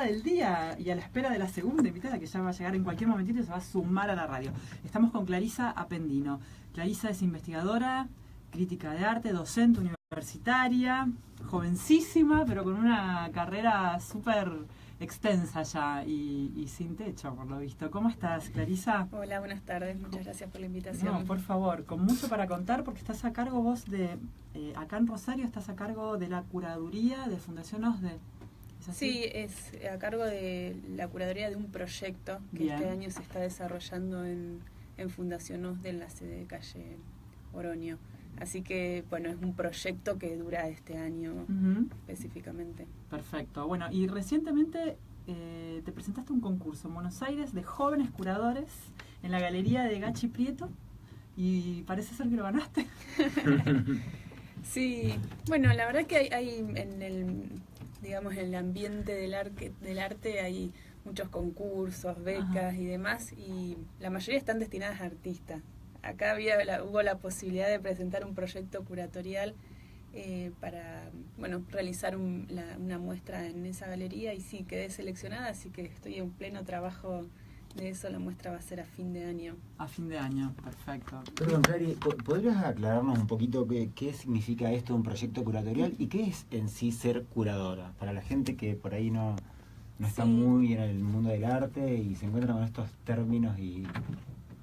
del día y a la espera de la segunda invitada que ya va a llegar en cualquier momentito y se va a sumar a la radio. Estamos con Clarisa Apendino. Clarisa es investigadora, crítica de arte, docente universitaria, jovencísima, pero con una carrera súper extensa ya y sin techo, por lo visto. ¿Cómo estás, Clarisa? Hola, buenas tardes. Muchas gracias por la invitación. No, por favor, con mucho para contar, porque estás a cargo vos de, acá en Rosario, estás a cargo de la curaduría de Fundación OSDE. ¿Es así? Sí, es a cargo de la curaduría de un proyecto que Bien. este año se está desarrollando en Fundación OSDE en la sede de calle Oroño. Así que, bueno, es un proyecto que dura este año específicamente. Perfecto. Bueno, y recientemente te presentaste un concurso en Buenos Aires de jóvenes curadores en la galería de Gachi Prieto y parece ser que lo ganaste. Sí, bueno, la verdad que hay en el ambiente del arte hay muchos concursos, becas y demás, y la mayoría están destinadas a artistas. Acá hubo la posibilidad de presentar un proyecto curatorial para realizar una muestra en esa galería y sí, quedé seleccionada, así que estoy en pleno trabajo de eso. La muestra va a ser a fin de año. A fin de año, perfecto. Perdón, Clary, ¿podrías aclararnos un poquito qué significa esto, un proyecto curatorial, y qué es en sí ser curadora? Para la gente que por ahí no está muy en el mundo del arte y se encuentra con estos términos y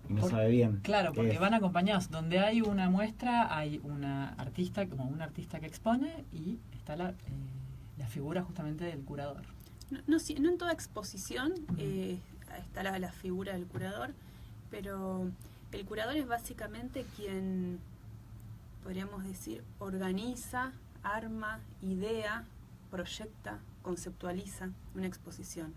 no sabe bien. Claro, porque van acompañados. Donde hay una muestra, hay una artista, como un artista que expone, y está la figura justamente del curador. No en toda exposición está la figura del curador, pero el curador es básicamente quien, podríamos decir, organiza, arma, idea, proyecta, conceptualiza una exposición.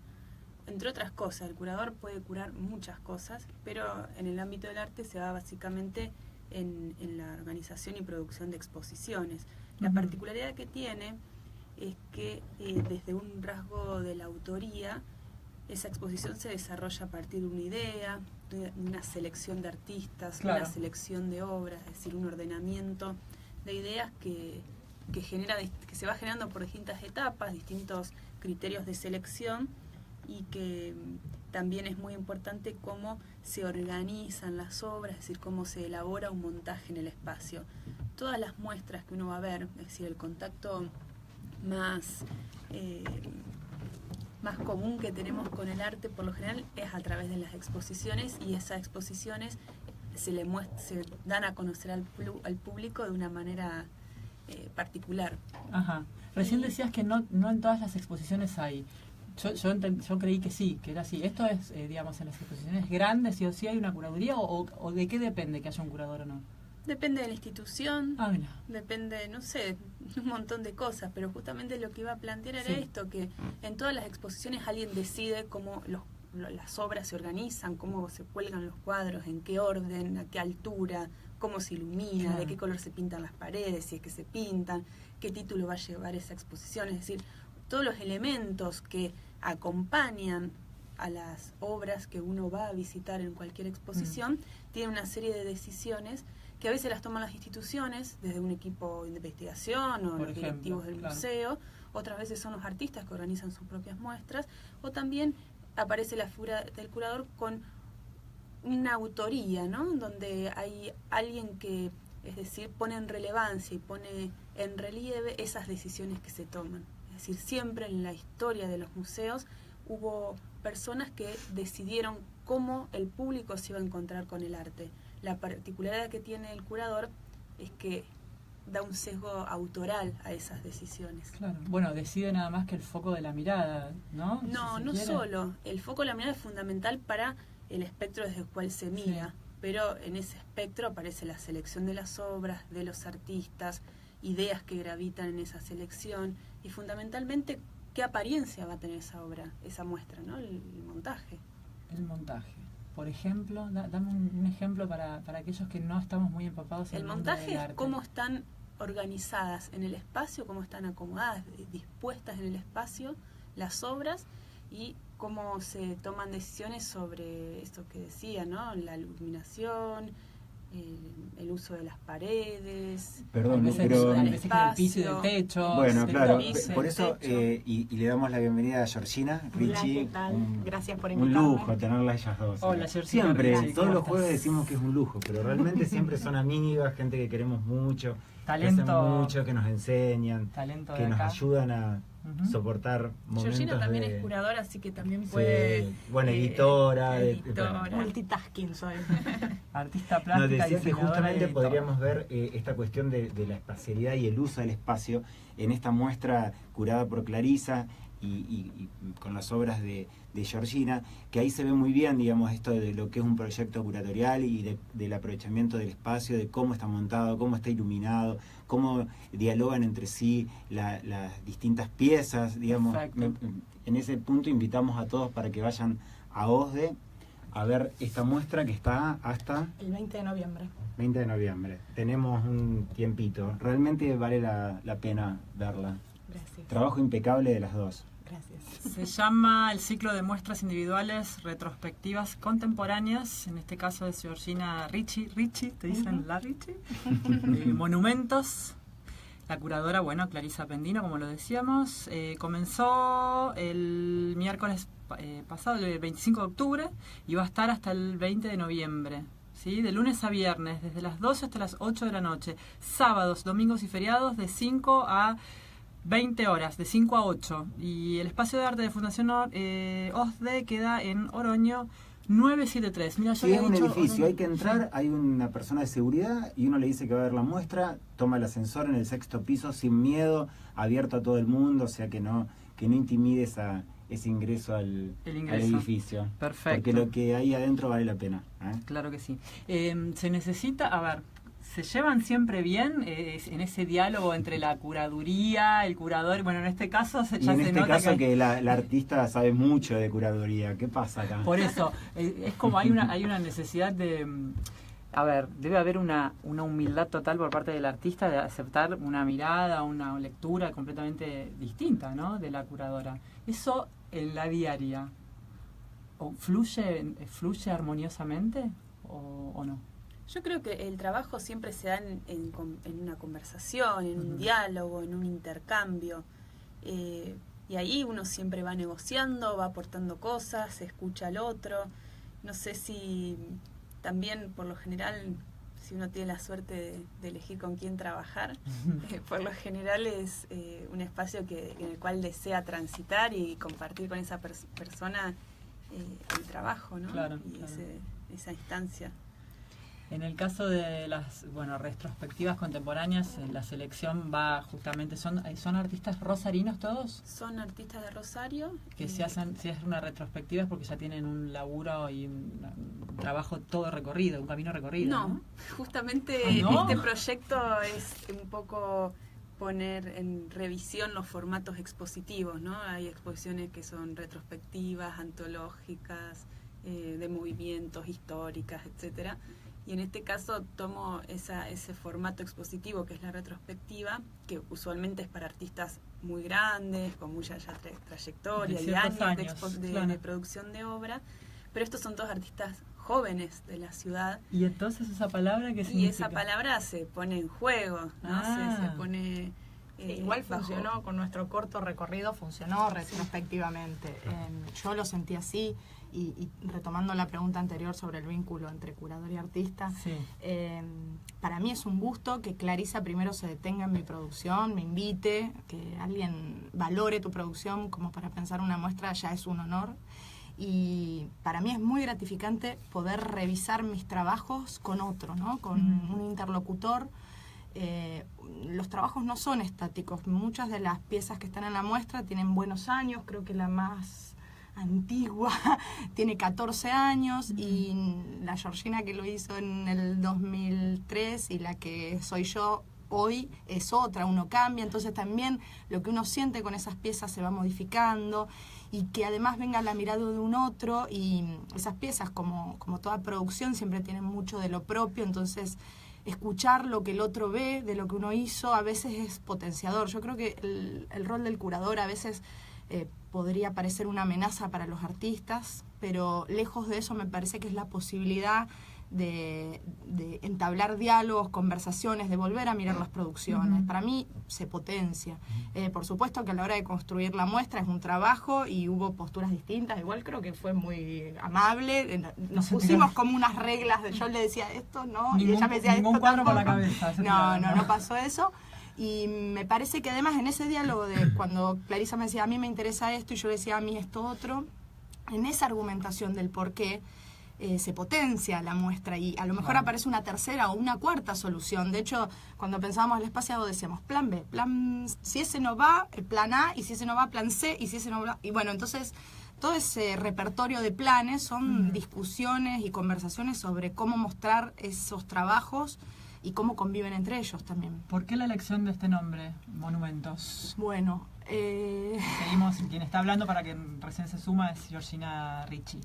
Entre otras cosas, el curador puede curar muchas cosas, pero en el ámbito del arte se va básicamente en la organización y producción de exposiciones. La particularidad que tiene es que desde un rasgo de la autoría, esa exposición se desarrolla a partir de una idea, de una selección de artistas, una selección de obras, es decir, un ordenamiento de ideas que se va generando por distintas etapas, distintos criterios de selección, y que también es muy importante cómo se organizan las obras, es decir, cómo se elabora un montaje en el espacio. Todas las muestras que uno va a ver, es decir, el contacto más común que tenemos con el arte por lo general es a través de las exposiciones, y esas exposiciones se dan a conocer al público de una manera particular. Ajá. Recién decías que no en todas las exposiciones hay. Yo creí que sí, que era así. ¿Esto es, digamos, en las exposiciones grandes, sí o sí hay una curaduría, o de qué depende que haya un curador o no? Depende de la institución, mira. Depende, no sé, un montón de cosas, pero justamente lo que iba a plantear era esto, que en todas las exposiciones alguien decide cómo las obras se organizan, cómo se cuelgan los cuadros, en qué orden, a qué altura, cómo se ilumina, de qué color se pintan las paredes, si es que se pintan, qué título va a llevar esa exposición, es decir, todos los elementos que acompañan a las obras que uno va a visitar en cualquier exposición, tienen una serie de decisiones que a veces las toman las instituciones, desde un equipo de investigación o los directivos del museo, otras veces son los artistas que organizan sus propias muestras, o también aparece la figura del curador con una autoría, ¿no? Donde hay alguien que, es decir, pone en relevancia y pone en relieve esas decisiones que se toman. Es decir, siempre en la historia de los museos hubo personas que decidieron cómo el público se iba a encontrar con el arte. La particularidad que tiene el curador es que da un sesgo autoral a esas decisiones. Claro. Bueno, decide nada más que el foco de la mirada, ¿no? No solo. El foco de la mirada es fundamental para el espectro desde el cual se mira, pero en ese espectro aparece la selección de las obras, de los artistas, ideas que gravitan en esa selección, y fundamentalmente qué apariencia va a tener esa obra, esa muestra, ¿no? El montaje. El montaje. Por ejemplo, dame un ejemplo para aquellos que no estamos muy empapados en el mundo del arte. El montaje es cómo están organizadas en el espacio, cómo están acomodadas, dispuestas en el espacio las obras, y cómo se toman decisiones sobre esto que decía, ¿no? La iluminación, el uso de las paredes, Perdón, el pero uso del a veces del piso y del espacio. techo. bueno, del claro, piso. por eso y le damos la bienvenida a Georgina, Hola, Richie. ¿qué tal? Gracias por Un invitarme. lujo tenerla ellas dos. Hola, Georgina, Siempre, Richie, todos ¿cómo los estás? jueves decimos que es un lujo, pero realmente siempre son amigas, gente que queremos mucho, Talento. que hacen mucho, que nos enseñan, Talento que de nos acá. ayudan a Ujú. soportar momentos Georgina también de... es curadora, así que también Sí, puede... buena editora, editora. Multitasking soy. Artista Nos plástica, decía que diseñadora justamente y editora. podríamos ver esta cuestión de la espacialidad y el uso del espacio en esta muestra curada por Clarisa y con las obras de Georgina, que ahí se ve muy bien, digamos, esto de lo que es un proyecto curatorial y del aprovechamiento del espacio, de cómo está montado, cómo está iluminado, cómo dialogan entre sí las distintas piezas, digamos. Perfecto. En ese punto invitamos a todos para que vayan a OSDE a ver esta muestra que está hasta El 20 de noviembre. 20 de noviembre. Tenemos un tiempito. Realmente vale la pena verla. Gracias. Trabajo impecable de las dos. Gracias. Se llama el ciclo de muestras individuales retrospectivas contemporáneas, en este caso de Georgina Richie, ¿te dicen la Richie? Monumentos. La curadora, bueno, Clarisa Pendino, como lo decíamos, comenzó el miércoles pasado, el 25 de octubre, y va a estar hasta el 20 de noviembre. ¿Sí? De lunes a viernes, desde las 12 hasta las 8 de la noche. Sábados, domingos y feriados de 5 a 20 horas, de 5 a 8. Y el espacio de arte de Fundación OSDE queda en Oroño 973. Mira, yo Sí, es había un dicho edificio, Oroño. hay que entrar, Sí. hay una persona de seguridad y uno le dice que va a ver la muestra, toma el ascensor en el 6º piso sin miedo, abierto a todo el mundo, o sea que no intimide ese ingreso al edificio. Perfecto. Porque lo que hay adentro vale la pena. Claro que sí. Se necesita, a ver, ¿se llevan siempre bien en ese diálogo entre la curaduría, el curador? Bueno, en este caso Y ya en se este nota caso hay- que la artista sabe mucho de curaduría. ¿Qué pasa acá? Por eso, es como hay una necesidad de... A ver, debe haber una humildad total por parte del artista de aceptar una mirada, una lectura completamente distinta, ¿no?, de la curadora. Eso en la diaria, ¿o fluye armoniosamente o no? Yo creo que el trabajo siempre se da en una conversación, en un diálogo, en un intercambio. Y ahí uno siempre va negociando, va aportando cosas, se escucha al otro. No sé si también, por lo general, si uno tiene la suerte de elegir con quién trabajar, por lo general es un espacio en el cual desea transitar y compartir con esa persona el trabajo, ¿no? Claro, Y claro. esa instancia. En el caso de las retrospectivas contemporáneas, la selección va justamente, ¿son artistas rosarinos todos? Son artistas de Rosario. Que si es una retrospectiva es porque ya tienen un laburo y un trabajo todo recorrido, un camino recorrido. No, justamente ¿No? este proyecto es un poco poner en revisión los formatos expositivos, ¿no? Hay exposiciones que son retrospectivas, antológicas, de movimientos, históricas, etcétera. Y en este caso tomo ese formato expositivo que es la retrospectiva, que usualmente es para artistas muy grandes, con mucha ya trayectoria De y ciertos años años, claro. de producción de obra, pero estos son todos artistas jóvenes de la ciudad. Y entonces esa palabra que Y esa palabra se pone en juego, ¿no? Ah. Se pone... Igual bajo- funcionó, con nuestro corto recorrido funcionó retrospectivamente. Yo lo sentí así y retomando la pregunta anterior sobre el vínculo entre curador y artista, Sí. para mí es un gusto que Clarisa primero se detenga en mi producción, me invite, que alguien valore tu producción como para pensar una muestra ya es un honor. Y para mí es muy gratificante poder revisar mis trabajos con otro, ¿no? Con un interlocutor. Los trabajos no son estáticos. Muchas de las piezas que están en la muestra tienen buenos años. Creo que la más antigua tiene 14 años y la Georgina que lo hizo en el 2003 y la que soy yo hoy es otra, uno cambia, entonces también lo que uno siente con esas piezas se va modificando y que además venga la mirada de un otro y esas piezas como toda producción siempre tienen mucho de lo propio, entonces escuchar lo que el otro ve, de lo que uno hizo, a veces es potenciador. Yo creo que el rol del curador a veces podría parecer una amenaza para los artistas, pero lejos de eso me parece que es la posibilidad de entablar diálogos, conversaciones, de volver a mirar las producciones. Para mí se potencia. Por supuesto que a la hora de construir la muestra es un trabajo y hubo posturas distintas. Igual creo que fue muy amable. Nos pusimos como unas reglas. Yo le decía esto, ¿no? Y ella me decía esto. Ningún cuadro por la tampoco. cabeza. No pasó eso. Y me parece que además en ese diálogo de cuando Clarisa me decía, a mí me interesa esto, y yo decía, a mí esto otro, en esa argumentación del por qué, se potencia la muestra y a lo mejor aparece una tercera o una cuarta solución. De hecho, cuando pensábamos el espaciado decíamos plan B, si ese no va, el plan A, y si ese no va, plan C, y si ese no va... Y bueno, entonces todo ese repertorio de planes son discusiones y conversaciones sobre cómo mostrar esos trabajos y cómo conviven entre ellos también. ¿Por qué la elección de este nombre, Monumentos? Bueno, seguimos, quien está hablando para que recién se suma es Georgina Ricci,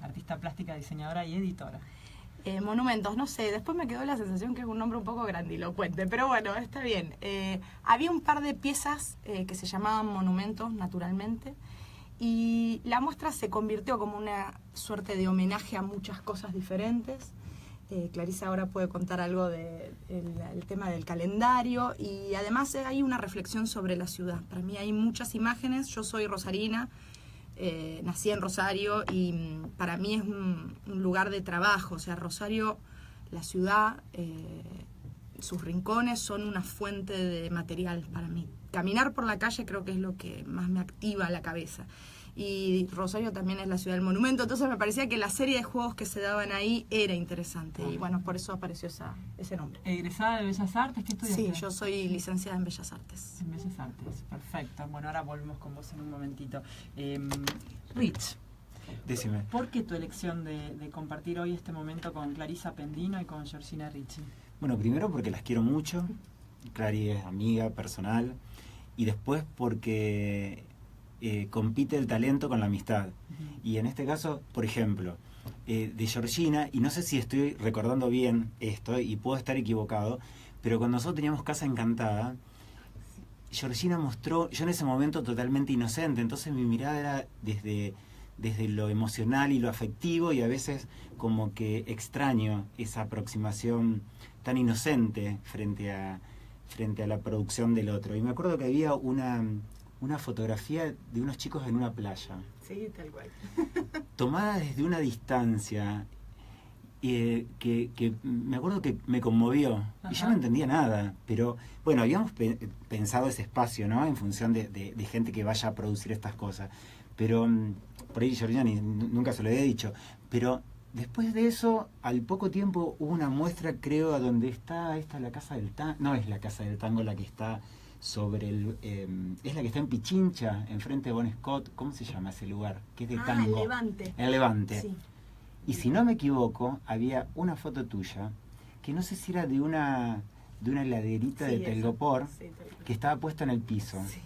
artista plástica, diseñadora y editora. Monumentos, no sé, después me quedó la sensación que es un nombre un poco grandilocuente, pero bueno, está bien. Había un par de piezas que se llamaban Monumentos, naturalmente, y la muestra se convirtió como una suerte de homenaje a muchas cosas diferentes. Clarisa ahora puede contar algo del tema del calendario y además hay una reflexión sobre la ciudad. Para mí hay muchas imágenes, yo soy rosarina, nací en Rosario y para mí es un lugar de trabajo, o sea, Rosario, la ciudad, sus rincones son una fuente de material para mí. Caminar por la calle creo que es lo que más me activa la cabeza. Y Rosario también es la ciudad del monumento, entonces me parecía que la serie de juegos que se daban ahí era interesante y bueno, por eso apareció ese nombre. ¿Egresada de Bellas Artes? ¿Qué estudiaste? Sí, yo soy licenciada en Bellas Artes. En Bellas Artes, perfecto. Bueno, ahora volvemos con vos en un momentito. Rich, Decime. ¿por qué tu elección de compartir hoy este momento con Clarisa Pendino y con Georgina Ricci? Bueno, primero porque las quiero mucho, Clary es amiga personal, y después porque compite el talento con la amistad. Y en este caso, por ejemplo, de Georgina, y no sé si estoy recordando bien esto, y puedo estar equivocado, pero cuando nosotros teníamos Casa Encantada, Georgina mostró, yo en ese momento totalmente inocente, entonces mi mirada era desde lo emocional y lo afectivo, y a veces como que extraño esa aproximación tan inocente frente a la producción del otro. Y me acuerdo que había una fotografía de unos chicos en una playa. Sí, tal cual. Tomada desde una distancia que me acuerdo que me conmovió. Ajá. Y yo no entendía nada, pero bueno, habíamos pensado ese espacio, ¿no? En función de gente que vaya a producir estas cosas. Pero por ahí Georgina nunca se lo había dicho, pero después de eso, al poco tiempo hubo una muestra, creo, a donde está la Casa del Tango. No es la Casa del Tango la que está sobre es la que está en Pichincha, enfrente de Bon Scott. ¿Cómo se llama ese lugar? Que es de tango. El Levante. El Levante. Sí. Y si no me equivoco, había una foto tuya, que no sé si era de una heladerita de telgopor, que estaba puesta en el piso. Sí.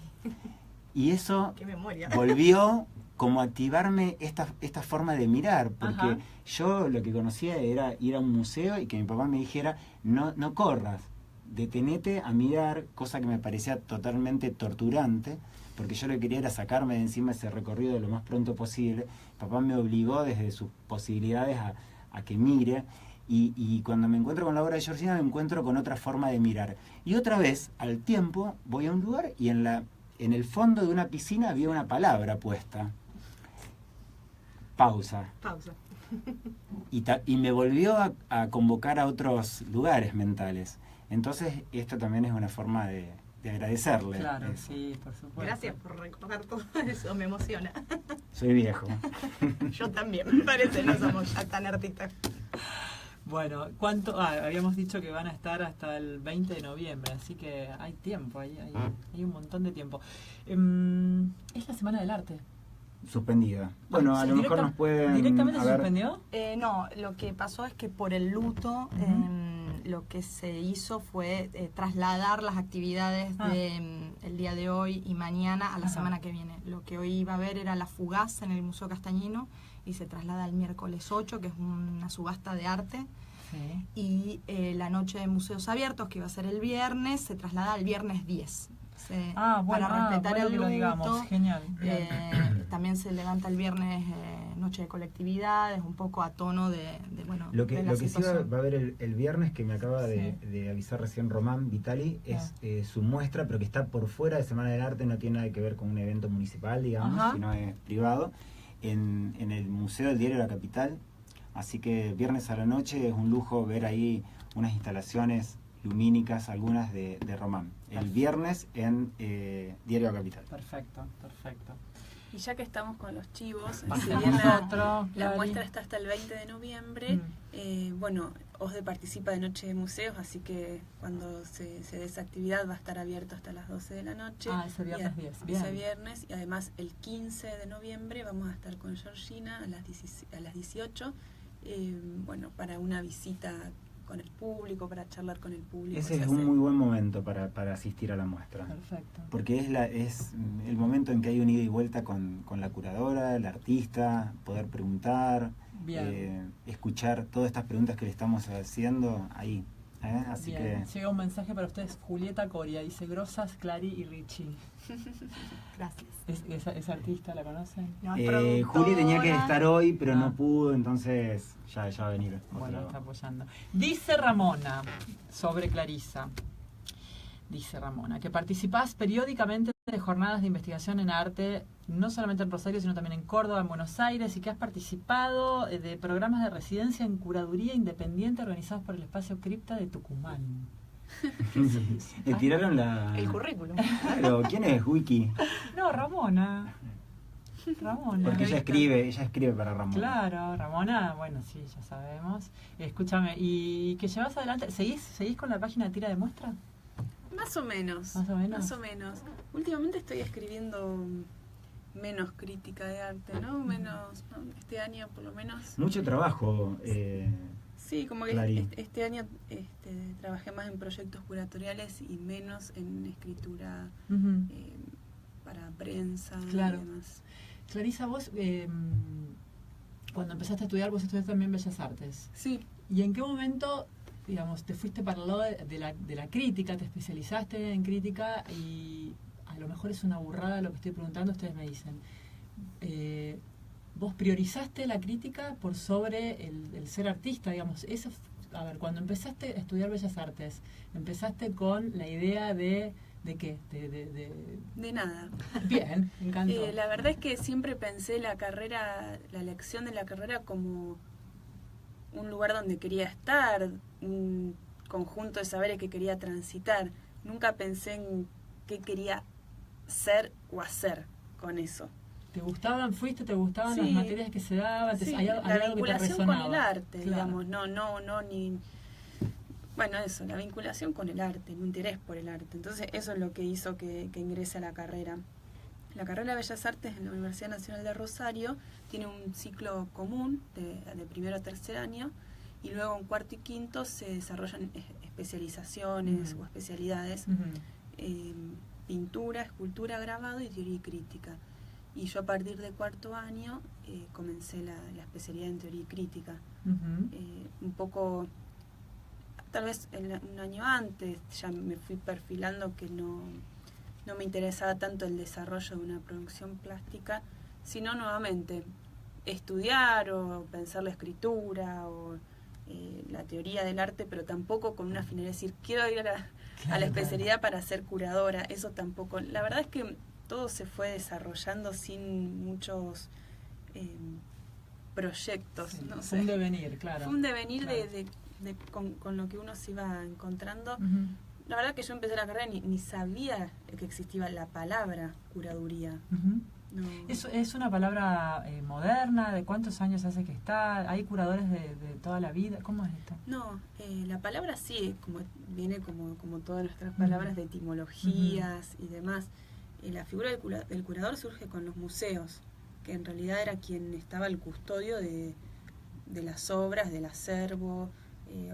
Y eso Qué memoria. volvió como a activarme esta forma de mirar, porque Ajá. yo lo que conocía era ir a un museo y que mi papá me dijera, no corras, detenete a mirar, cosa que me parecía totalmente torturante, porque yo lo que quería era sacarme de encima ese recorrido lo más pronto posible. Papá me obligó desde sus posibilidades a que mire, y cuando me encuentro con la obra de Georgina me encuentro con otra forma de mirar. Y otra vez, al tiempo, voy a un lugar y en el fondo de una piscina había una palabra puesta. Pausa. Y me volvió a convocar a otros lugares mentales. Entonces, esto también es una forma de agradecerle. Claro, eso. sí, por supuesto. Gracias por recordar todo eso, me emociona. Soy viejo. Yo también, me parece, no somos ya tan artistas. Bueno, habíamos dicho que van a estar hasta el 20 de noviembre, así que hay tiempo, hay un montón de tiempo. Es la Semana del Arte. Suspendida. Bueno, a lo mejor nos pueden... ¿Directamente se suspendió? No, lo que pasó es que por el luto lo que se hizo fue trasladar las actividades el día de hoy y mañana a la semana que viene. Lo que hoy iba a haber era la Fugaz en el Museo Castañino y se traslada al miércoles 8, que es una subasta de arte. Sí. Y la noche de Museos Abiertos, que iba a ser el viernes, se traslada al viernes 10. para respetar el que lo luto. digamos. Genial. También se levanta el viernes noche de colectividades, un poco a tono de lo que la sí situación. va a haber el viernes, que me acaba de avisar recién Román Vitali, es su muestra, pero que está por fuera de Semana del Arte, no tiene nada que ver con un evento municipal, digamos, sino es privado, en el Museo del Diario de la Capital. Así que viernes a la noche es un lujo ver ahí unas instalaciones lumínicas, algunas de Román. El viernes en Diario de la Capital. Perfecto, perfecto. Y ya que estamos con los chivos, Pasemos si bien la Clary. muestra está hasta el 20 de noviembre, bueno, OSDE participa de Noche de Museos, así que cuando se dé esa actividad va a estar abierto hasta las 12 de la noche. Ese viernes 10. Ese viernes, y además el 15 de noviembre vamos a estar con Georgina a las 18, bueno, para una visita con el público, para charlar con el público. Ese es un muy buen momento para asistir a la muestra. Perfecto. Porque es el momento en que hay un ida y vuelta con la curadora, el artista, poder preguntar, escuchar todas estas preguntas que le estamos haciendo ahí. Así Bien. que Llega un mensaje para ustedes, Julieta Coria, dice Grosas, Clary y Richie. Gracias. ¿Es artista, la conocen? No, Juli tenía que estar hoy, pero no Ah. pudo, entonces ya va a venir. Bueno, está apoyando. Dice Ramona, sobre Clarisa, dice Ramona, que participás periódicamente de jornadas de investigación en arte, no solamente en Rosario, sino también en Córdoba, en Buenos Aires, y que has participado de programas de residencia en curaduría independiente organizados por el Espacio Cripta de Tucumán. Le tiraron el currículum. Claro, ¿quién es Wiki? No, Ramona. Ramona. Porque ella escribe para Ramona. Claro, Ramona, bueno, sí, ya sabemos. Escúchame, ¿y qué llevas adelante? ¿Seguís con la página de tira de muestra? Más o menos. ¿Más o menos? Más o menos. Últimamente estoy escribiendo menos crítica de arte, ¿no? Menos, ¿no? Este año por lo menos. Mucho trabajo. Sí, como que Clary. este año trabajé más en proyectos curatoriales y menos en escritura para prensa Claro. y demás. Clarisa, vos, cuando empezaste a estudiar, vos estudiaste también Bellas Artes. Sí. ¿Y en qué momento, digamos, te fuiste para el lado de la crítica, te especializaste en crítica y a lo mejor es una burrada lo que estoy preguntando, ustedes me dicen. ¿Vos priorizaste la crítica por sobre el ser artista, digamos? Eso, a ver, cuando empezaste a estudiar Bellas Artes, ¿empezaste con la idea de qué? De nada. Bien, me encantó. La verdad es que siempre pensé la elección de la carrera como un lugar donde quería estar, un conjunto de saberes que quería transitar. Nunca pensé en qué quería ser o hacer con eso. ¿Te gustaban las Sí. materias que se daban? Sí, ¿Hay la algo que te vinculación resonaba? con el arte, Claro. digamos, no ni... Bueno, eso, la vinculación con el arte, el interés por el arte. Entonces eso es lo que hizo que ingrese a la carrera. La carrera de Bellas Artes en la Universidad Nacional de Rosario tiene un ciclo común de primero a tercer año, y luego en cuarto y quinto se desarrollan especializaciones o especialidades, pintura, escultura, grabado y teoría y crítica. Y yo a partir de cuarto año comencé la especialidad en teoría y crítica. Un poco, tal vez un año antes, ya me fui perfilando que no me interesaba tanto el desarrollo de una producción plástica, sino nuevamente estudiar o pensar la escritura o la teoría del arte, pero tampoco con una finalidad de decir, quiero ir a la especialidad para ser curadora. Eso tampoco. La verdad es que todo se fue desarrollando sin muchos proyectos. Sí, no fue sé. un devenir, claro. Fue un devenir Claro. con lo que uno se iba encontrando. La verdad que yo empecé la carrera ni sabía que existía la palabra curaduría. No. ¿Es una palabra moderna? ¿De cuántos años hace que está? ¿Hay curadores de toda la vida? ¿Cómo es esto? No, la palabra sí, viene como todas nuestras palabras de etimologías y demás. La figura del curador surge con los museos, que en realidad era quien estaba al custodio de las obras, del acervo,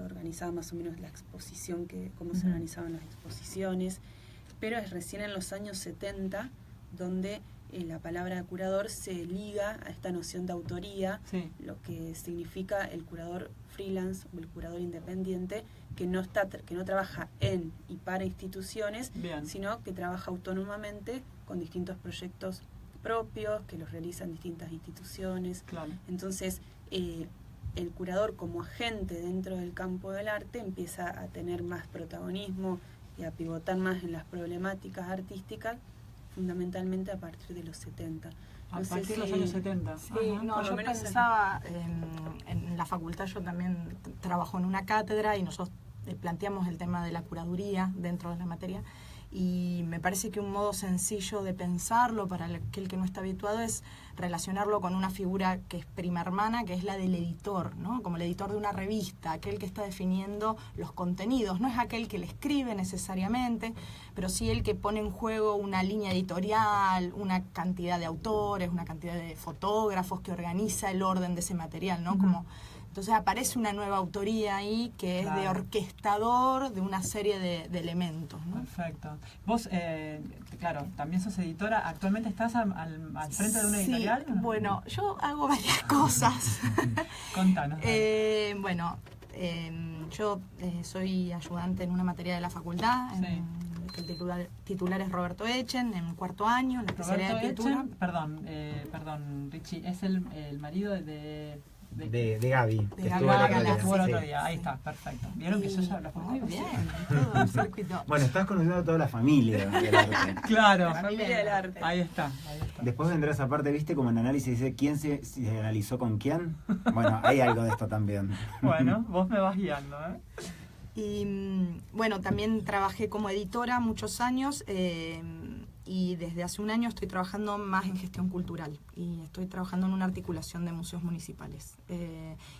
organizaba más o menos la exposición, cómo se organizaban las exposiciones, pero es recién en los años 70 donde la palabra curador se liga a esta noción de autoría, Sí. lo que significa el curador freelance o el curador independiente, que no trabaja en y para instituciones, Bien. sino que trabaja autónomamente con distintos proyectos propios que los realizan distintas instituciones. Claro. Entonces, el curador como agente dentro del campo del arte empieza a tener más protagonismo y a pivotar más en las problemáticas artísticas, fundamentalmente a partir de los 70. A No sé partir de los si- años 70. Sí, Ajá. no, por yo lo menos pensaba en la facultad, yo también trabajo en una cátedra y nosotros planteamos el tema de la curaduría dentro de la materia, y me parece que un modo sencillo de pensarlo para aquel que no está habituado es relacionarlo con una figura que es prima hermana, que es la del editor, ¿no? Como el editor de una revista, aquel que está definiendo los contenidos. No es aquel que le escribe necesariamente, pero sí el que pone en juego una línea editorial, una cantidad de autores, una cantidad de fotógrafos, que organiza el orden de ese material, ¿no? Ujú. Como, entonces aparece una nueva autoría ahí que es de Claro. orquestador de una serie de elementos, ¿no? Perfecto. Vos, claro, también sos editora. ¿Actualmente estás al frente de una Sí, editorial? bueno, yo hago varias cosas. Contanos. Bueno, yo soy ayudante en una materia de la facultad. Sí. El titular es Roberto Echen, en cuarto año, en la especialidad Roberto de pintura. Echen, perdón, Richie, es el marido de De Gaby, que De estuvo Gaby el otro Gala, día. estuvo el otro Sí. día. Ahí está, perfecto. ¿Vieron que yo ya hablo Muy contigo? bien, todo el circuito. Bueno, estás conociendo a toda la familia del arte. Claro. La Familia del arte. Ahí está, ahí está. Después vendrá esa parte, ¿viste? Como en análisis dice quién se analizó con quién. Bueno, hay algo de esto también. Bueno, vos me vas guiando, ¿eh? Y bueno, también trabajé como editora muchos años, y desde hace un año estoy trabajando más en gestión cultural y estoy trabajando en una articulación de museos municipales.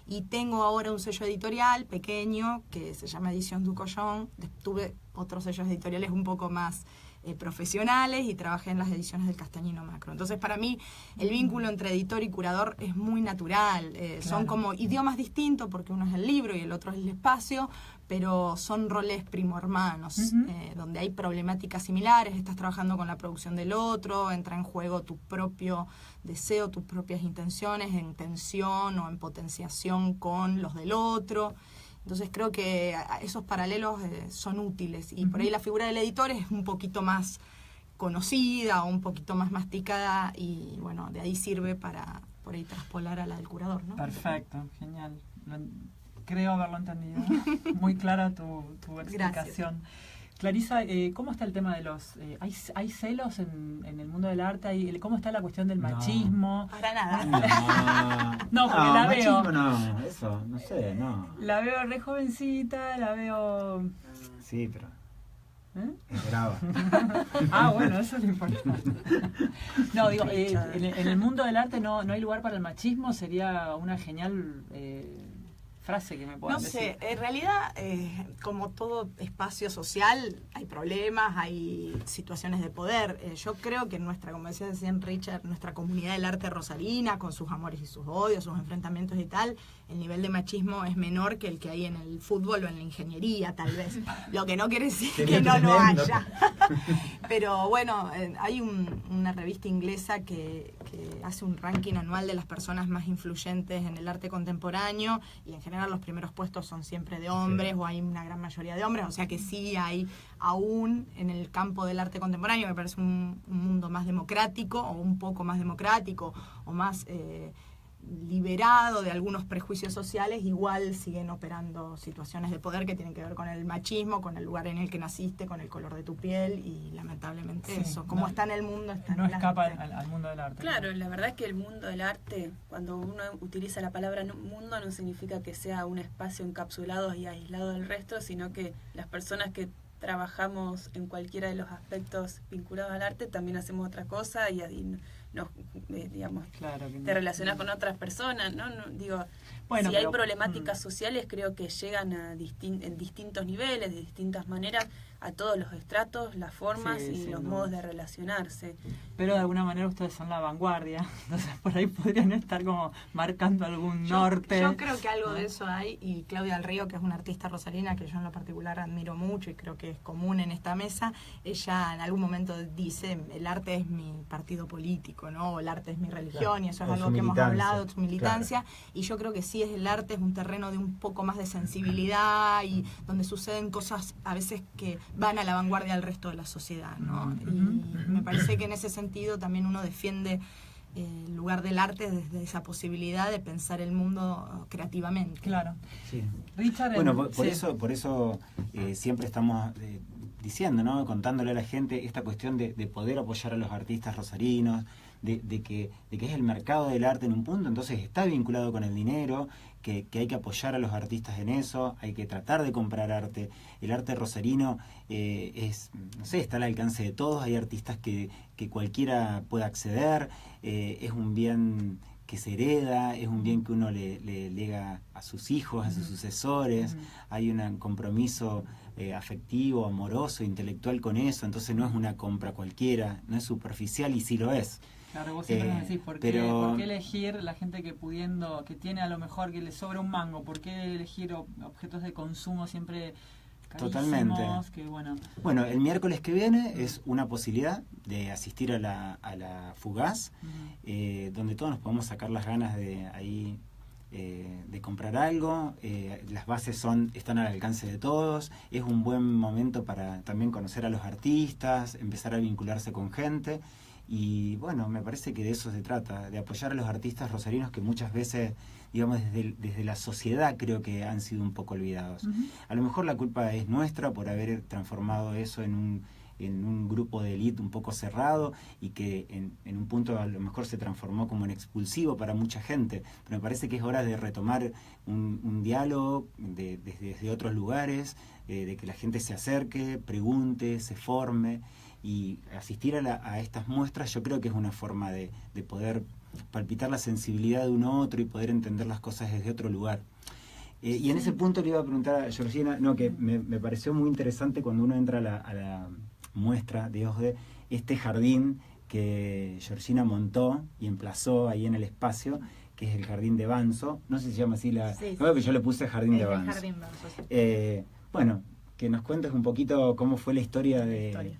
Y tengo ahora un sello editorial pequeño que se llama Ediciones du Collón. Tuve otros sellos editoriales un poco más profesionales y trabajé en las ediciones del Castañino Macro. Entonces, para mí, el vínculo entre editor y curador es muy natural. Son como idiomas distintos, porque uno es el libro y el otro es el espacio, pero son roles primo hermanos, donde hay problemáticas similares. Estás trabajando con la producción del otro, entra en juego tu propio deseo, tus propias intenciones en tensión o en potenciación con los del otro. Entonces creo que esos paralelos son útiles, y por ahí la figura del editor es un poquito más conocida o un poquito más masticada, y bueno, de ahí sirve para por ahí traspolar a la del curador, ¿no? Perfecto, genial. Creo haberlo entendido. Muy clara tu explicación. Clarisa, ¿cómo está el tema de los... ¿hay celos en el mundo del arte? ¿Cómo está la cuestión del machismo? Para nada. No, porque la veo. Machismo no, eso, no sé, no. La veo re jovencita, la veo... Sí, pero ¿Eh? es brava. Ah, bueno, eso es lo importante. No, digo, en el mundo del arte no hay lugar para el machismo. Sería una genial frase que me puedan No decir. sé, en realidad, como todo espacio social, hay problemas, hay situaciones de poder. Yo creo que nuestra, como decía recién Richard, nuestra comunidad del arte rosarina, con sus amores y sus odios, sus enfrentamientos y tal, el nivel de machismo es menor que el que hay en el fútbol o en la ingeniería, tal vez. Lo que no quiere decir Sería que no lo tremendo. haya. Pero bueno, hay una revista inglesa que hace un ranking anual de las personas más influyentes en el arte contemporáneo, y en general los primeros puestos son siempre de hombres, Sí. o hay una gran mayoría de hombres, o sea que sí hay aún en el campo del arte contemporáneo, me parece un mundo más democrático, o un poco más democrático, o más liberado de algunos prejuicios sociales. Igual siguen operando situaciones de poder que tienen que ver con el machismo, con el lugar en el que naciste, con el color de tu piel, y lamentablemente Sí, eso, como no, está en el mundo, está No en el escapa arte. al mundo del arte. Claro, la verdad es que el mundo del arte, cuando uno utiliza la palabra mundo, no significa que sea un espacio encapsulado y aislado del resto, sino que las personas que trabajamos en cualquiera de los aspectos vinculados al arte también hacemos otra cosa, y digamos, Claro que te no. relacionas con otras personas, ¿no? Digo, Bueno, si hay pero, problemáticas sociales, creo que llegan en distintos niveles, de distintas maneras, a todos los estratos, las formas Sí, y sin los duda. modos de relacionarse. Pero de alguna manera ustedes son la vanguardia, entonces por ahí podrían estar como marcando algún norte. Yo creo que algo de eso hay, y Claudia del Río, que es una artista rosarina que yo en lo particular admiro mucho y creo que es común en esta mesa, ella en algún momento dice, el arte es mi partido político, ¿no? O el arte es mi religión, Claro, y eso es o algo su que hemos militancia. hablado, su militancia, y yo creo que sí es el arte, es un terreno de un poco más de sensibilidad y donde suceden cosas a veces que van a la vanguardia del resto de la sociedad, ¿no? Y me parece que en ese sentido también uno defiende el lugar del arte desde esa posibilidad de pensar el mundo creativamente. Claro. Sí. Richard, Bueno, por sí. eso siempre estamos diciendo, ¿no? Contándole a la gente esta cuestión de poder apoyar a los artistas rosarinos, de que es el mercado del arte en un punto, entonces está vinculado con el dinero, que hay que apoyar a los artistas en eso, hay que tratar de comprar arte. El arte rosarino no sé, está al alcance de todos, hay artistas que cualquiera puede acceder, es un bien que se hereda, es un bien que uno le lega a sus hijos, a sus sucesores, hay un compromiso afectivo, amoroso, intelectual con eso, entonces no es una compra cualquiera, no es superficial y sí lo es. Claro, vos siempre me decís, ¿por qué elegir la gente que tiene a lo mejor, que le sobra un mango? ¿Por qué elegir objetos de consumo siempre carísimos? Totalmente. Que, bueno, el miércoles que viene es una posibilidad de asistir a la Fugaz, donde todos nos podemos sacar las ganas de ahí de comprar algo. Las bases están al alcance de todos. Es un buen momento para también conocer a los artistas, empezar a vincularse con gente. Y bueno, me parece que de eso se trata, de apoyar a los artistas rosarinos que muchas veces, digamos, desde la sociedad creo que han sido un poco olvidados. A lo mejor la culpa es nuestra por haber transformado eso en un grupo de élite un poco cerrado y que en un punto a lo mejor se transformó como en expulsivo para mucha gente. Pero me parece que es hora de retomar un diálogo desde otros lugares, de que la gente se acerque, pregunte, se forme. Y asistir a estas muestras yo creo que es una forma de poder palpitar la sensibilidad de uno a otro y poder entender las cosas desde otro lugar. Y en ese punto le iba a preguntar a Georgina, que me pareció muy interesante cuando uno entra a la muestra de OSDE, este jardín que Georgina montó y emplazó ahí en el espacio, que es el Jardín de Banzo. No sé si se llama así Sí. No, que yo le puse Jardín de Banzo. Jardín Banzo, sí. Bueno, que nos cuentes un poquito cómo fue la historia de...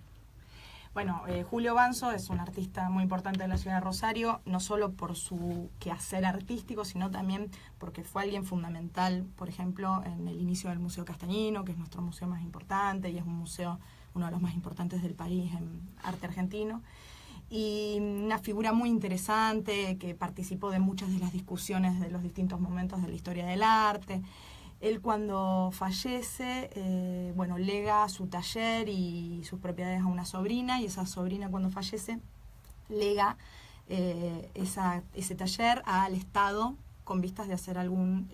Bueno, Julio Banzo es un artista muy importante de la ciudad de Rosario, no solo por su quehacer artístico, sino también porque fue alguien fundamental, por ejemplo, en el inicio del Museo Castañino, que es nuestro museo más importante y es un museo, uno de los más importantes del país en arte argentino. Y una figura muy interesante que participó de muchas de las discusiones de los distintos momentos de la historia del arte. Él cuando fallece, lega su taller y sus propiedades a una sobrina, y esa sobrina cuando fallece lega ese taller al Estado con vistas de hacer algún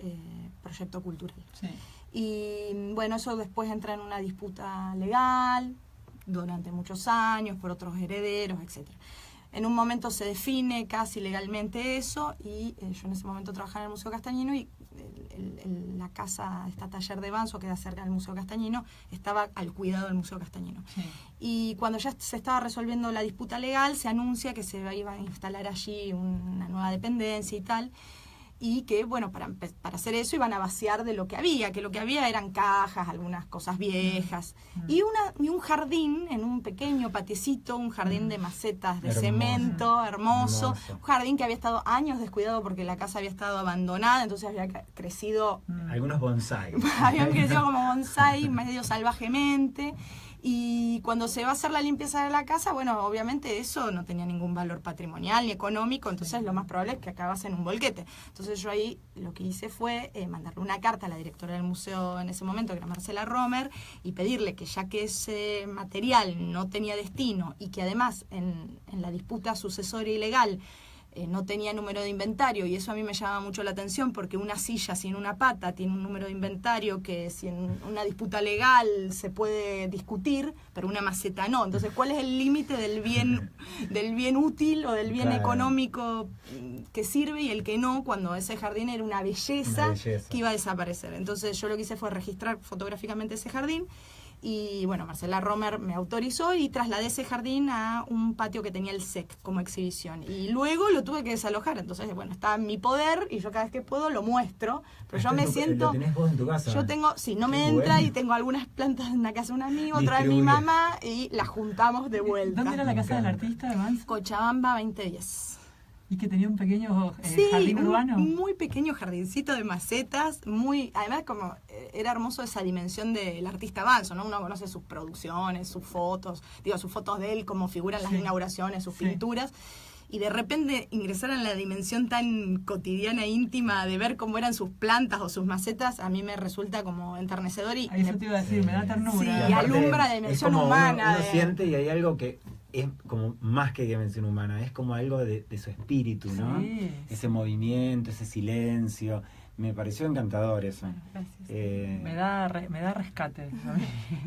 proyecto cultural. sí. Y bueno, eso después entra en una disputa legal durante muchos años por otros herederos, etcétera. En un momento se define casi legalmente eso y yo en ese momento trabajaba en el Museo Castañino y la casa, taller de Banzo, queda cerca del Museo Castañino, estaba al cuidado del Museo Castañino. Sí. Y cuando ya se estaba resolviendo la disputa legal, se anuncia que se iba a instalar allí una nueva dependencia y tal, y que, bueno, para hacer eso iban a vaciar de lo que había, que lo que había eran cajas, algunas cosas viejas, y un jardín en un pequeño patiecito, un jardín de macetas de Hermoso. cemento, hermoso, Hermoso. un jardín que había estado años descuidado porque la casa había estado abandonada, entonces había crecido, Algunos bonsai. habían crecido como bonsai, medio salvajemente. Y cuando se va a hacer la limpieza de la casa, bueno, obviamente eso no tenía ningún valor patrimonial ni económico, entonces lo más probable es que acabase en un volquete. Entonces yo ahí lo que hice fue mandarle una carta a la directora del museo en ese momento, que era Marcela Romer, y pedirle que ya que ese material no tenía destino y que además en la disputa sucesoria y legal no tenía número de inventario, y eso a mí me llama mucho la atención, porque una silla sin una pata tiene un número de inventario que si en una disputa legal se puede discutir, pero una maceta no. Entonces, ¿cuál es el límite del bien útil o del bien económico que sirve y el que no, cuando ese jardín era una belleza que iba a desaparecer? Entonces yo lo que hice fue registrar fotográficamente ese jardín. Y bueno, Marcela Romer me autorizó y trasladé ese jardín a un patio que tenía el SEC como exhibición. Y luego lo tuve que desalojar. Entonces, bueno, está en mi poder y yo cada vez que puedo lo muestro. Pero yo me siento... ¿Lo tenés vos en tu casa? Yo tengo, sí, no me entra y tengo algunas plantas en la casa de un amigo, otra de mi mamá y las juntamos de vuelta. ¿Dónde era la casa del artista, además? Cochabamba 2010. ¿Y que tenía un pequeño sí, jardín urbano? Muy pequeño jardincito de macetas, además como era hermoso esa dimensión del artista Banzo, ¿no? Uno conoce sus producciones, sus fotos de él, cómo figuran las inauguraciones, sus pinturas, y de repente ingresar en la dimensión tan cotidiana e íntima de ver cómo eran sus plantas o sus macetas, a mí me resulta como enternecedor y eso te iba a decir, me da ternura. Sí, y alumbra la dimensión humana. Uno siente, y hay algo que es como más que dimensión humana, es como algo de su espíritu, ¿no? Sí. Ese movimiento, ese silencio. Me pareció encantador eso. Bueno, gracias. Me da rescate.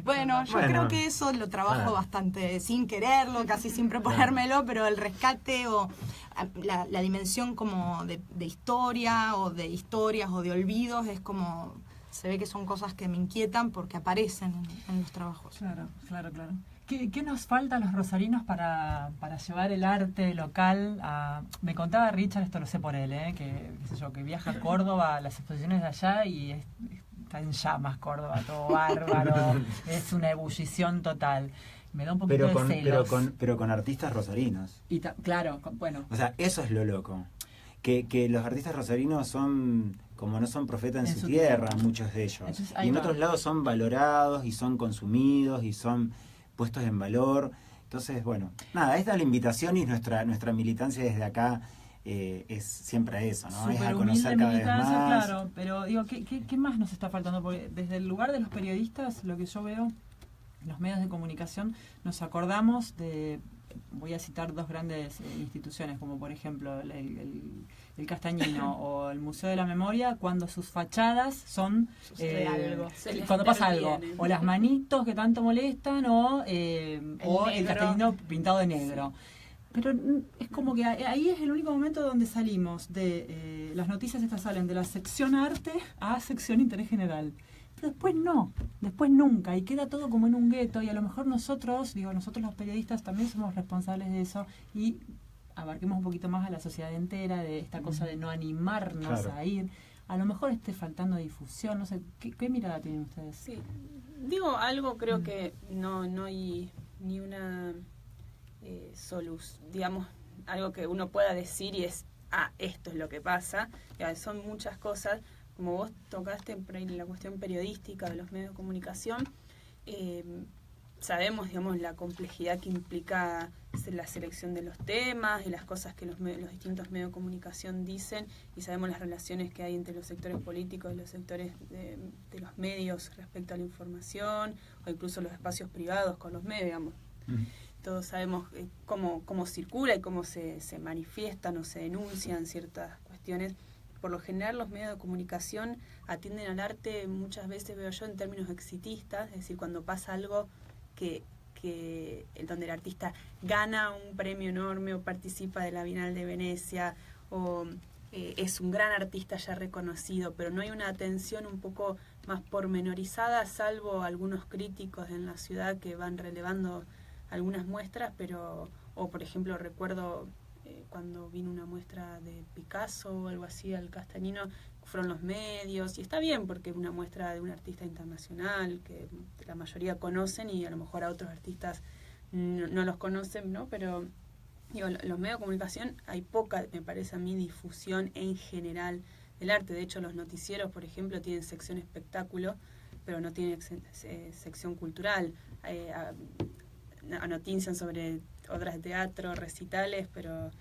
Bueno, yo creo que eso lo trabajo bastante sin quererlo, casi sin proponérmelo, pero el rescate o la dimensión como de historia o de historias o de olvidos es como... Se ve que son cosas que me inquietan porque aparecen en los trabajos. Claro. ¿Qué nos falta a los rosarinos para llevar el arte local a...? Me contaba Richard, esto lo sé por él, que viaja a Córdoba a las exposiciones de allá y está en llamas Córdoba, todo bárbaro, es una ebullición total. Me da un poquito de celos. Pero con artistas rosarinos. Claro, bueno. O sea, eso es lo loco. Que los artistas rosarinos son... como no son profetas en su tierra, muchos de ellos. Entonces, y en otros lados son valorados y son consumidos y son puestos en valor. Entonces, bueno, nada, esta es la invitación y nuestra militancia desde acá es siempre a eso, ¿no? Súper es a conocer cada vez más. Claro, pero digo, ¿qué más nos está faltando? Porque desde el lugar de los periodistas, lo que yo veo en los medios de comunicación, nos acordamos de... Voy a citar dos grandes instituciones, como por ejemplo el Castañino o el Museo de la Memoria, cuando sus fachadas son cuando pasa algo, o las manitos que tanto molestan, o el Castañino pintado de negro. Pero es como que ahí es el único momento donde salimos de las noticias estas salen de la sección arte a sección interés general. Después no, después nunca, y queda todo como en un gueto, y a lo mejor nosotros los periodistas también somos responsables de eso, y abarquemos un poquito más a la sociedad entera, de esta cosa de no animarnos a ir. A lo mejor esté faltando difusión, no sé, ¿qué mirada tienen ustedes? Sí, digo algo, creo que no hay ni una solución, digamos, algo que uno pueda decir y es, esto es lo que pasa, son muchas cosas. Como vos tocaste por ahí la cuestión periodística de los medios de comunicación, sabemos, digamos, la complejidad que implica la selección de los temas y las cosas que los distintos medios de comunicación dicen, y sabemos las relaciones que hay entre los sectores políticos y los sectores de los medios respecto a la información, o incluso los espacios privados con los medios, digamos. Todos sabemos cómo circula y cómo se manifiestan o se denuncian ciertas cuestiones. Por lo general los medios de comunicación atienden al arte, muchas veces veo yo en términos exitistas, es decir, cuando pasa algo donde el artista gana un premio enorme o participa de la Bienal de Venecia o es un gran artista ya reconocido, pero no hay una atención un poco más pormenorizada, salvo algunos críticos en la ciudad que van relevando algunas muestras, o por ejemplo recuerdo... cuando vino una muestra de Picasso o algo así al Castañino, fueron los medios, y está bien porque es una muestra de un artista internacional que la mayoría conocen y a lo mejor a otros artistas no los conocen, ¿no? Pero digo, los medios de comunicación hay poca, me parece a mí, difusión en general del arte. De hecho, los noticieros, por ejemplo, tienen sección espectáculo, pero no tienen sección cultural. Notician sobre obras de teatro, recitales, pero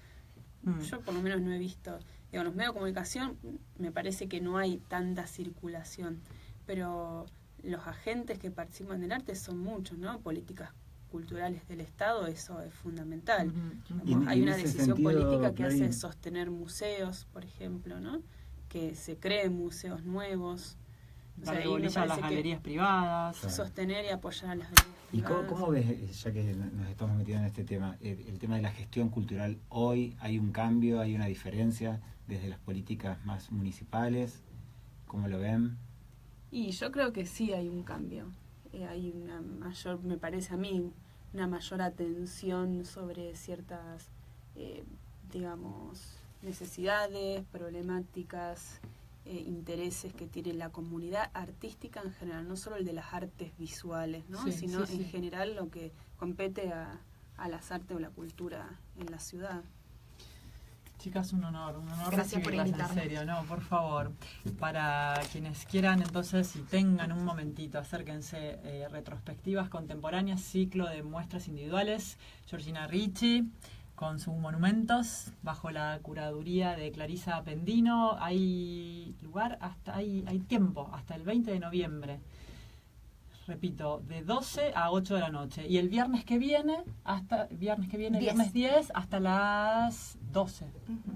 yo por lo menos no he visto. Digo, en los medios de comunicación me parece que no hay tanta circulación, pero los agentes que participan del arte son muchos, ¿no? Políticas culturales del Estado, eso es fundamental. Ujú. Hay una ese decisión sentido, política que Clarín, hace sostener museos, por ejemplo, ¿no? Que se creen museos nuevos. O sea, Darle ahí me bolilla a las parece que galerías privadas. Claro. sostener y apoyar a las galerías ¿Y privadas. cómo ves, ya que nos estamos metiendo en este tema, el tema de la gestión cultural hoy? ¿Hay un cambio, hay una diferencia desde las políticas más municipales? ¿Cómo lo ven? Y yo creo que sí hay un cambio. Hay una mayor, me parece a mí, una mayor atención sobre ciertas, digamos, necesidades, problemáticas, intereses que tiene la comunidad artística en general, no solo el de las artes visuales, ¿no? Sí, Sino sí, sí. en general lo que compete a las artes o la cultura en la ciudad. Chicas, un honor Gracias por recibirlas, en invitarme. serio, no, por favor. Para quienes quieran, entonces, si tengan un momentito, acérquense. Retrospectivas contemporáneas, ciclo de muestras individuales, Georgina Ricci, con sus monumentos, bajo la curaduría de Clarisa Apendino. Hay lugar, hay tiempo, hasta el 20 de noviembre. Repito, de 12 a 8 de la noche. Y el viernes que viene, viernes 10, hasta las 12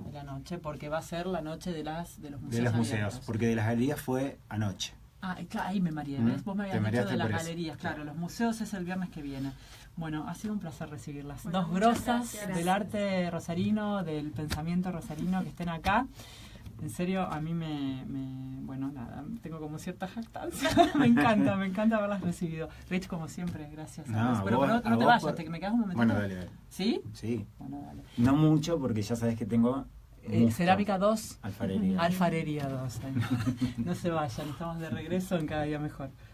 de la noche, porque va a ser la noche de los museos. De los museos, abiertos. porque de las galerías fue anoche. Ah, claro, ahí me mareé, ¿ves? Vos me Te habías dicho mareaste de las por eso. galerías, claro, los museos es el viernes que viene. Bueno, ha sido un placer recibirlas. Bueno, Dos muchas grosas gracias. del arte rosarino, del pensamiento rosarino, que estén acá. En serio, a mí bueno, nada, tengo como cierta jactancia. me encanta haberlas recibido. Rich, como siempre, gracias. No, vos. Pero vos- no a te vos vayas, por- me quedas un momentito. Bueno, dale. ¿Sí? Sí. Bueno, dale. No mucho, porque ya sabes que tengo... mucho. Cerámica 2. Alfarería. Alfarería 2. No se vayan, estamos de regreso en Cada Día Mejor.